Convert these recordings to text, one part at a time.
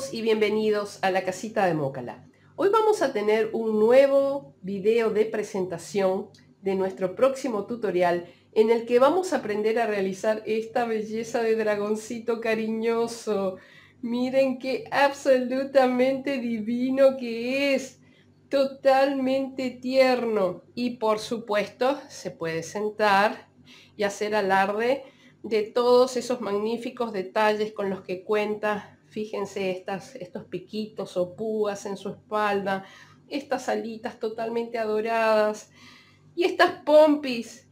todos y bienvenidos a la casita de Mócala. Hoy vamos a tener un nuevo video de presentación de nuestro próximo tutorial en el que vamos a aprender a realizar esta belleza de dragoncito cariñoso. Miren qué absolutamente divino que es, totalmente tierno y por supuesto se puede sentar y hacer alarde de todos esos magníficos detalles con los que cuenta. Fíjense estos piquitos o púas en su espalda, estas alitas totalmente adoradas y estas pompis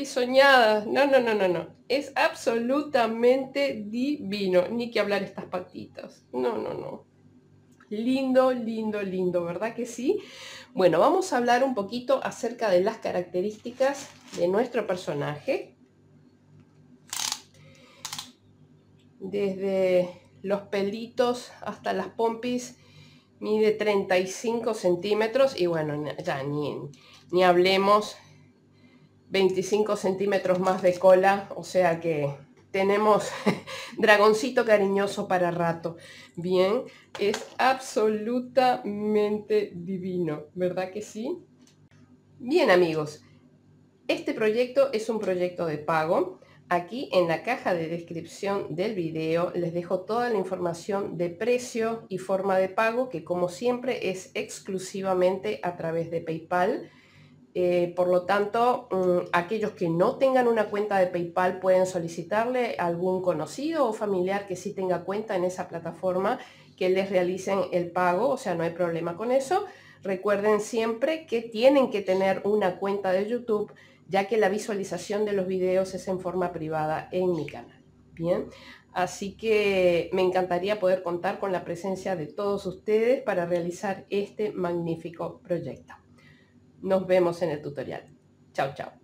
soñadas. No, no, no, no, no. Es absolutamente divino. Ni que hablar estas patitas. No, no, no. Lindo, lindo, lindo, ¿verdad que sí? Bueno, vamos a hablar un poquito acerca de las características de nuestro personaje. Desde los pelitos hasta las pompis mide 35 centímetros y bueno, ya ni hablemos, 25 centímetros más de cola, o sea que tenemos dragoncito cariñoso para rato. Bien, es absolutamente divino, ¿verdad que sí? Bien amigos, este proyecto es un proyecto de pago. Aquí en la caja de descripción del video les dejo toda la información de precio y forma de pago, que como siempre es exclusivamente a través de PayPal. Por lo tanto, aquellos que no tengan una cuenta de PayPal pueden solicitarle a algún conocido o familiar que sí tenga cuenta en esa plataforma que les realicen el pago, o sea, no hay problema con eso. Recuerden siempre que tienen que tener una cuenta de YouTube, ya que la visualización de los videos es en forma privada en mi canal. Bien, así que me encantaría poder contar con la presencia de todos ustedes para realizar este magnífico proyecto. Nos vemos en el tutorial. Chao, chao.